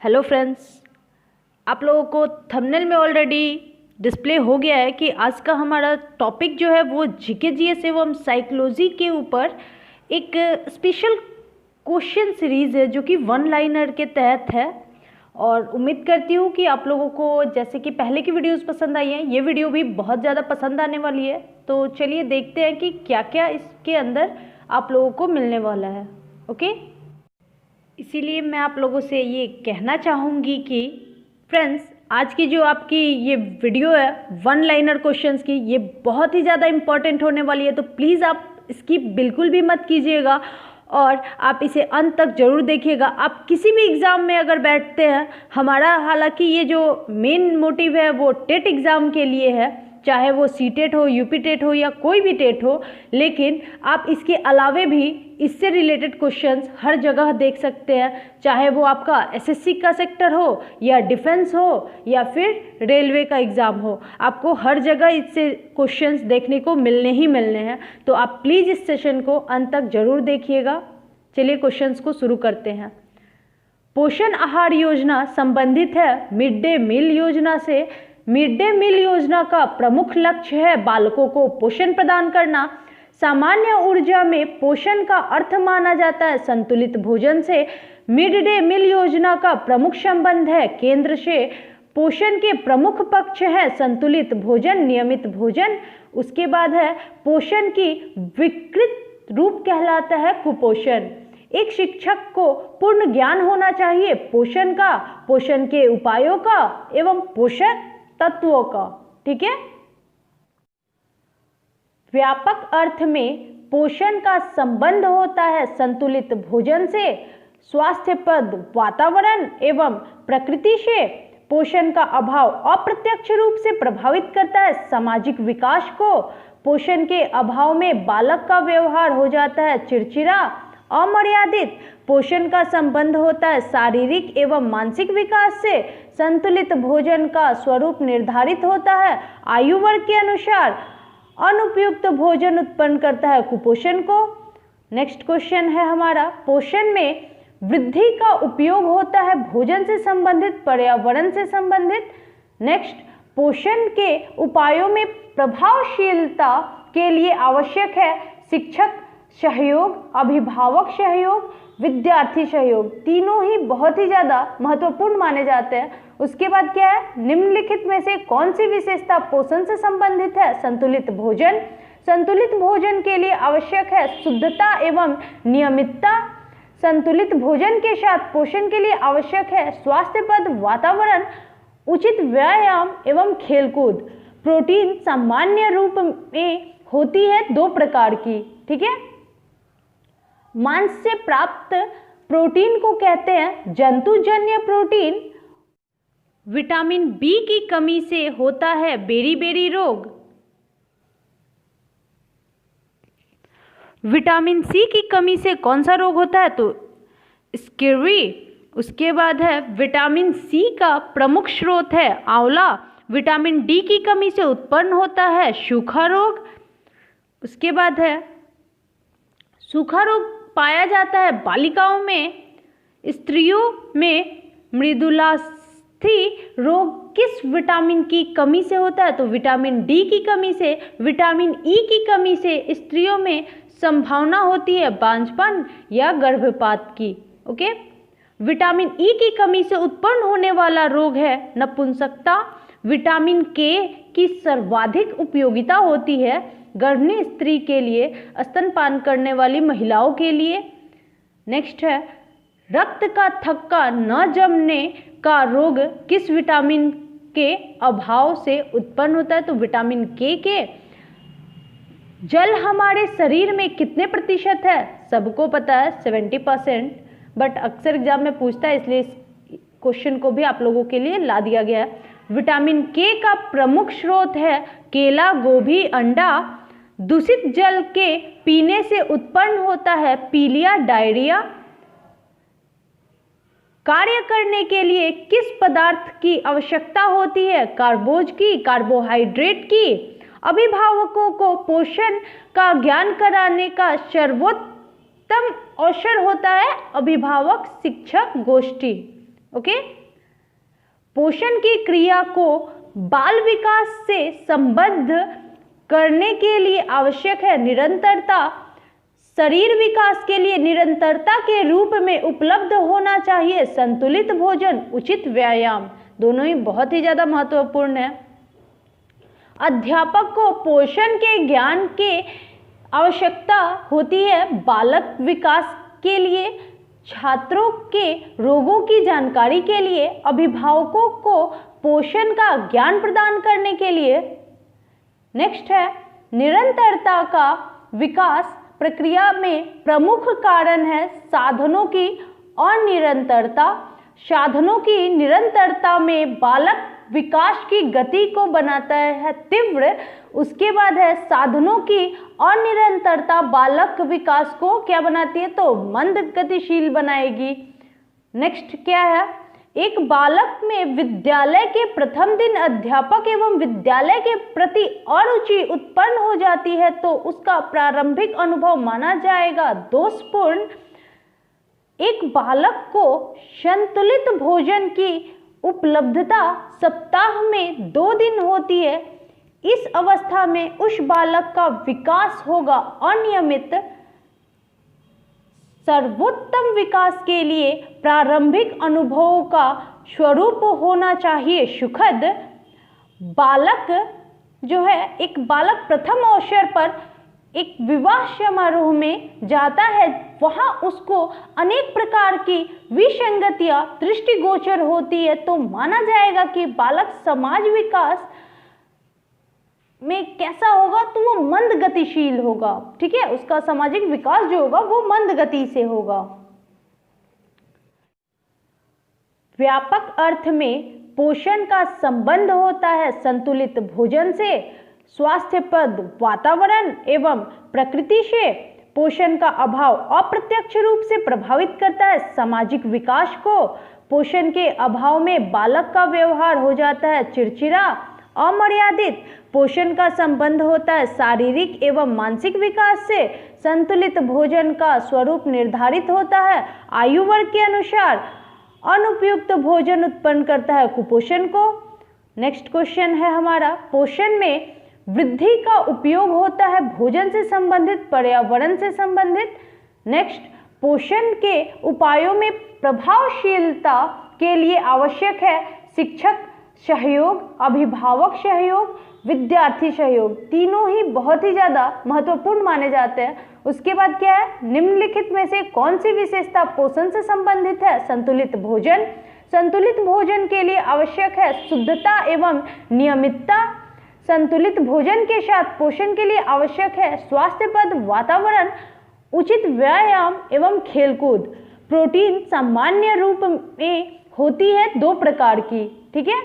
Hello friends, आप लोगों को थंबनेल में ऑलरेडी डिस्प्ले हो गया है कि आज का हमारा टॉपिक जो है वो जीके जीएस एवं साइकोलॉजी के ऊपर एक स्पेशल क्वेश्चन सीरीज़ है जो कि वन लाइनर के तहत है। और उम्मीद करती हूँ कि आप लोगों को जैसे कि पहले की वीडियोस पसंद आई हैं, ये वीडियो भी बहुत ज़्यादा पसंद आने वाली है। तो चलिए देखते हैं कि क्या क्या इसके अंदर आप लोगों को मिलने वाला है। ओके, इसीलिए मैं आप लोगों से ये कहना चाहूँगी कि फ्रेंड्स, आज की जो आपकी ये वीडियो है वन लाइनर क्वेश्चंस की, ये बहुत ही ज़्यादा इम्पॉर्टेंट होने वाली है। तो प्लीज़ आप इसकी बिल्कुल भी मत कीजिएगा और आप इसे अंत तक ज़रूर देखिएगा। आप किसी भी एग्ज़ाम में अगर बैठते हैं, हमारा हालांकि ये जो मेन मोटिव है वो टेट एग्ज़ाम के लिए है, चाहे वो सी टेट हो, यूपी टेट हो या कोई भी टेट हो, लेकिन आप इसके अलावे भी इससे रिलेटेड क्वेश्चंस हर जगह देख सकते हैं। चाहे वो आपका एसएससी का सेक्टर हो या डिफेंस हो या फिर रेलवे का एग्ज़ाम हो, आपको हर जगह इससे क्वेश्चंस देखने को मिलने ही मिलने हैं। तो आप प्लीज़ इस सेशन को अंत तक ज़रूर देखिएगा। चलिए क्वेश्चंस को शुरू करते हैं। पोषण आहार योजना संबंधित है मिड डे मील योजना से। मिड डे मील योजना का प्रमुख लक्ष्य है बालकों को पोषण प्रदान करना। सामान्य ऊर्जा में पोषण का अर्थ माना जाता है संतुलित भोजन से। मिड डे मील योजना का प्रमुख संबंध है केंद्र से। पोषण के प्रमुख पक्ष है संतुलित भोजन, नियमित भोजन। उसके बाद है पोषण की विकृत रूप कहलाता है कुपोषण। एक शिक्षक को पूर्ण ज्ञान होना चाहिए पोषण का, पोषण के उपायों का एवं पोषक तत्वों का। ठीक है, व्यापक अर्थ में पोषण का संबंध होता है संतुलित भोजन से, स्वास्थ्यप्रद वातावरण एवं प्रकृति से। पोषण का अभाव अप्रत्यक्ष रूप से प्रभावित करता है सामाजिक विकास को। पोषण के अभाव में बालक का व्यवहार हो जाता है चिड़चिड़ा, अमर्यादित। पोषण का संबंध होता है शारीरिक एवं मानसिक विकास से। संतुलित भोजन का स्वरूप निर्धारित होता है आयु वर्ग के अनुसार। अनुपयुक्त भोजन उत्पन्न करता है कुपोषण को। नेक्स्ट क्वेश्चन है हमारा, पोषण में वृद्धि का उपयोग होता है भोजन से संबंधित, पर्यावरण से संबंधित। नेक्स्ट, पोषण के उपायों में प्रभावशीलता के लिए आवश्यक है शिक्षक सहयोग, अभिभावक सहयोग, विद्यार्थी सहयोग। तीनों ही बहुत ही ज़्यादा महत्वपूर्ण माने जाते हैं। उसके बाद क्या है, निम्नलिखित में से कौन सी विशेषता पोषण से संबंधित है? संतुलित भोजन। संतुलित भोजन के लिए आवश्यक है शुद्धता एवं नियमितता। संतुलित भोजन के साथ पोषण के लिए आवश्यक है स्वास्थ्यप्रद वातावरण, उचित व्यायाम एवं खेलकूद। प्रोटीन सामान्य रूप में होती है दो प्रकार की। ठीक है, मांस से प्राप्त प्रोटीन को कहते हैं जंतुजन्य प्रोटीन। विटामिन बी की कमी से होता है बेरी-बेरी रोग। विटामिन सी की कमी से कौन सा रोग होता है? तो स्कर्वी। उसके बाद है विटामिन सी का प्रमुख स्रोत है आंवला। विटामिन डी की कमी से उत्पन्न होता है सूखा रोग। उसके बाद है सूखा रोग पाया जाता है बालिकाओं में। स्त्रियों में मृदुलास्थि रोग किस विटामिन की कमी से होता है? तो विटामिन डी की कमी से। विटामिन ई की कमी से स्त्रियों में संभावना होती है बांझपन या गर्भपात की। ओके, विटामिन ई की कमी से उत्पन्न होने वाला रोग है नपुंसकता। विटामिन के की सर्वाधिक उपयोगिता होती है गर्भिणी स्त्री के लिए, स्तनपान करने वाली महिलाओं के लिए। नेक्स्ट है, रक्त का थक्का न जमने का रोग किस विटामिन के अभाव से उत्पन्न होता है? तो विटामिन के। जल हमारे शरीर में कितने प्रतिशत है? सबको पता है 70%, बट अक्सर एग्जाम में पूछता है, इसलिए इस क्वेश्चन को भी आप लोगों के लिए ला दिया गया है। विटामिन के का प्रमुख स्रोत है केला, गोभी, अंडा। दूषित जल के पीने से उत्पन्न होता है पीलिया, डायरिया। कार्य करने के लिए किस पदार्थ की आवश्यकता होती है? कार्बोज की, कार्बोहाइड्रेट की। अभिभावकों को पोषण का ज्ञान कराने का सर्वोत्तम अवसर होता है अभिभावक शिक्षक गोष्ठी। ओके। पोषण की क्रिया को बाल विकास से संबद्ध करने के लिए आवश्यक है निरंतरता। शरीर विकास के लिए निरंतरता के रूप में उपलब्ध होना चाहिए संतुलित भोजन, उचित व्यायाम। दोनों ही बहुत ही ज़्यादा महत्वपूर्ण है। अध्यापक को पोषण के ज्ञान की आवश्यकता होती है बालक विकास के लिए, छात्रों के रोगों की जानकारी के लिए, अभिभावकों को पोषण का ज्ञान प्रदान करने के लिए। नेक्स्ट है निरंतरता का विकास प्रक्रिया में प्रमुख कारण है साधनों की अनिरंतरता। साधनों की निरंतरता में बालक विकास की गति को बनाता है तीव्र। उसके बाद है साधनों की अनिरंतरता बालक विकास को क्या बनाती है, तो मंद गतिशील बनाएगी। नेक्स्ट क्या है, एक बालक में विद्यालय के प्रथम दिन अध्यापक एवं विद्यालय के प्रति अरुचि उत्पन्न हो जाती है तो उसका प्रारंभिक अनुभव माना जाएगा दोषपूर्ण। एक बालक को संतुलित भोजन की उपलब्धता सप्ताह में 2 दिन होती है। इस अवस्था में उस बालक का विकास होगा अनियमित। सर्वोत्तम विकास के लिए प्रारंभिक अनुभवों का स्वरूप होना चाहिए सुखद। बालक जो है, एक बालक प्रथम अवसर पर एक विवाह समारोह में जाता है, वहाँ उसको अनेक प्रकार की विसंगतियाँ दृष्टिगोचर होती है तो माना जाएगा कि बालक समाज विकास में कैसा होगा, तो वो मंद गतिशील होगा। ठीक है, उसका सामाजिक विकास जो होगा वो मंद गति से होगा। व्यापक अर्थ में पोषण का संबंध होता है संतुलित भोजन से, स्वास्थ्यप्रद वातावरण एवं प्रकृति से। पोषण का अभाव अप्रत्यक्ष रूप से प्रभावित करता है सामाजिक विकास को। पोषण के अभाव में बालक का व्यवहार हो जाता है चिड़चिड़ा, अमर्यादित। पोषण का संबंध होता है शारीरिक एवं मानसिक विकास से। संतुलित भोजन का स्वरूप निर्धारित होता है आयु वर्ग के अनुसार। अनुपयुक्त भोजन उत्पन्न करता है कुपोषण को। नेक्स्ट क्वेश्चन है हमारा, पोषण में वृद्धि का उपयोग होता है भोजन से संबंधित, पर्यावरण से संबंधित। नेक्स्ट, पोषण के उपायों में प्रभावशीलता के लिए आवश्यक है शिक्षक सहयोग, अभिभावक सहयोग, विद्यार्थी सहयोग। तीनों ही बहुत ही ज़्यादा महत्वपूर्ण माने जाते हैं। उसके बाद क्या है, निम्नलिखित में से कौन सी विशेषता पोषण से संबंधित है? संतुलित भोजन। संतुलित भोजन के लिए आवश्यक है शुद्धता एवं नियमितता। संतुलित भोजन के साथ पोषण के लिए आवश्यक है स्वास्थ्यप्रद वातावरण, उचित व्यायाम एवं खेलकूद। प्रोटीन सामान्य रूप में होती है 2 प्रकार की। ठीक है,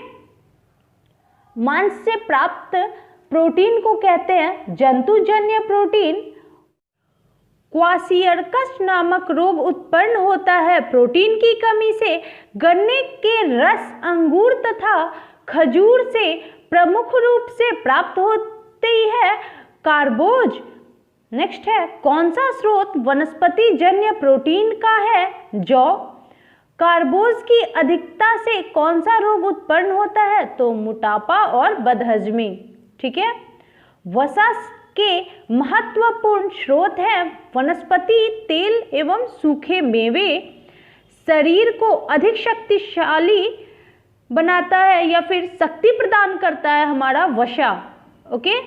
मांस से प्राप्त प्रोटीन को कहते हैं जंतुजन्य प्रोटीन। क्वाशियरकस नामक रोग उत्पन्न होता है प्रोटीन की कमी से। गन्ने के रस, अंगूर तथा खजूर से प्रमुख रूप से प्राप्त होती है कार्बोज। नेक्स्ट है, कौन सा स्रोत वनस्पति जन्य प्रोटीन का है? जौ। कार्बोज की अधिकता से कौन सा रोग उत्पन्न होता है? तो मोटापा और बदहजमी। ठीक है, वसा के महत्वपूर्ण स्रोत हैं वनस्पति तेल एवं सूखे मेवे। शरीर को अधिक शक्तिशाली बनाता है या फिर शक्ति प्रदान करता है हमारा वसा। ओके,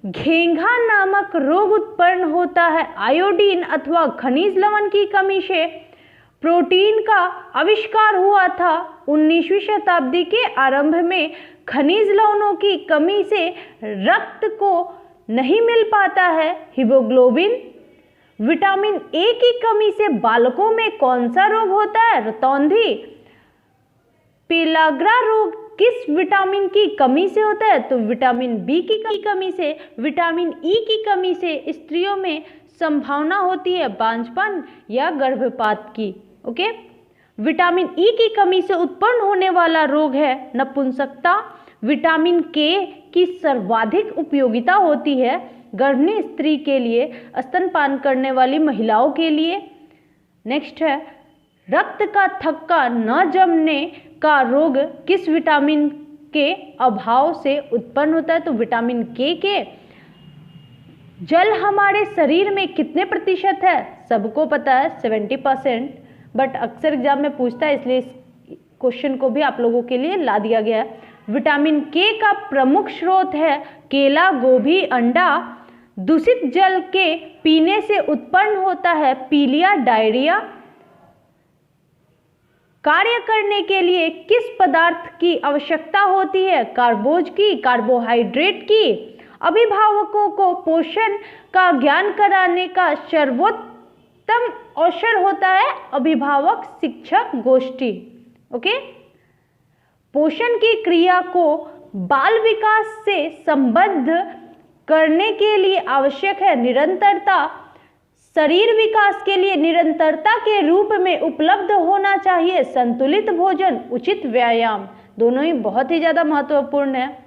घेंघा नामक रोग उत्पन्न होता है आयोडीन अथवा खनिज लवण की कमी से। प्रोटीन का आविष्कार हुआ था 19वीं शताब्दी के आरंभ में। खनिज लवणों की कमी से रक्त को नहीं मिल पाता है हीमोग्लोबिन। विटामिन ए की कमी से बालकों में कौन सा रोग होता है? रतौंधी। पेलाग्रा रोग किस विटामिन की कमी से होता है? तो विटामिन बी की कमी से। विटामिन ई की कमी से स्त्रियों में संभावना होती है बांझपन या गर्भपात की। ओके, विटामिन ई की कमी से उत्पन्न होने वाला रोग है नपुंसकता। विटामिन के की सर्वाधिक उपयोगिता होती है गर्भिणी स्त्री के लिए, स्तनपान करने वाली महिलाओं के लिए। नेक्स्ट है, रक्त का थक्का न जमने का रोग किस विटामिन के अभाव से उत्पन्न होता है? तो विटामिन के। जल हमारे शरीर में कितने प्रतिशत है? सबको पता है 70%, बट अक्सर एग्जाम में पूछता है, इसलिए इस क्वेश्चन को भी आप लोगों के लिए ला दिया गया है। विटामिन के का प्रमुख स्रोत है केला, गोभी, अंडा। दूषित जल के पीने से उत्पन्न होता है पीलिया, डायरिया। कार्य करने के लिए किस पदार्थ की आवश्यकता होती है? कार्बोज की, कार्बोहाइड्रेट की। अभिभावकों को पोषण का ज्ञान कराने का सर्वोत्तम अवसर होता है अभिभावक शिक्षक गोष्ठी। ओके, पोषण की क्रिया को बाल विकास से संबद्ध करने के लिए आवश्यक है निरंतरता। शरीर विकास के लिए निरंतरता के रूप में उपलब्ध होना चाहिए संतुलित भोजन, उचित व्यायाम। दोनों ही बहुत ही ज़्यादा महत्वपूर्ण है।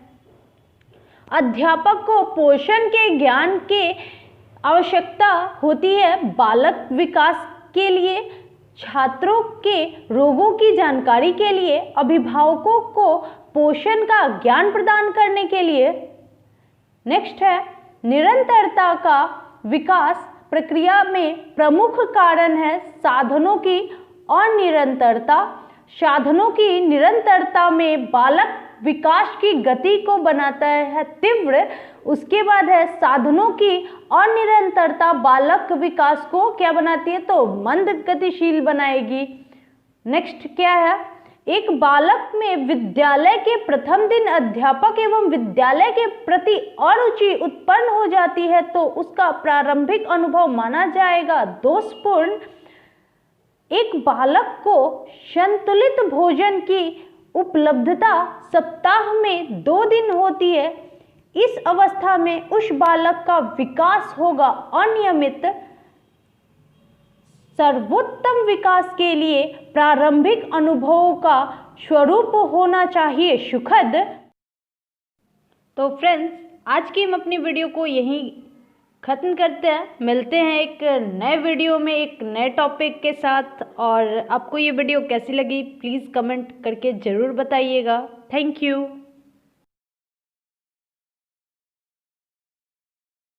अध्यापक को पोषण के ज्ञान के आवश्यकता होती है बालक विकास के लिए, छात्रों के रोगों की जानकारी के लिए, अभिभावकों को पोषण का ज्ञान प्रदान करने के लिए। नेक्स्ट है निरंतरता का विकास प्रक्रिया में प्रमुख कारण है साधनों की अनिरंतरता। साधनों की निरंतरता में बालक विकास की गति को बनाता है तीव्र। उसके बाद है साधनों की अनिरंतरता बालक विकास को क्या बनाती है? तो मंद गतिशील बनाएगी। नेक्स्ट क्या है? एक बालक में विद्यालय के प्रथम दिन अध्यापक एवं विद्यालय के प्रति अरुचि उत्पन्न हो जाती है तो उसका प्रारंभिक अनुभव माना जाएगा दोषपूर्ण। एक बालक को संतुलित भोजन की उपलब्धता सप्ताह में 2 दिन होती है। इस अवस्था में उस बालक का विकास होगा अनियमित। सर्वोत्तम विकास के लिए प्रारंभिक अनुभवों का स्वरूप होना चाहिए सुखद। तो फ्रेंड्स, आज की हम अपनी वीडियो को यहीं ख़त्म करते हैं। मिलते हैं एक नए वीडियो में एक नए टॉपिक के साथ। और आपको ये वीडियो कैसी लगी प्लीज़ कमेंट करके ज़रूर बताइएगा। Thank you.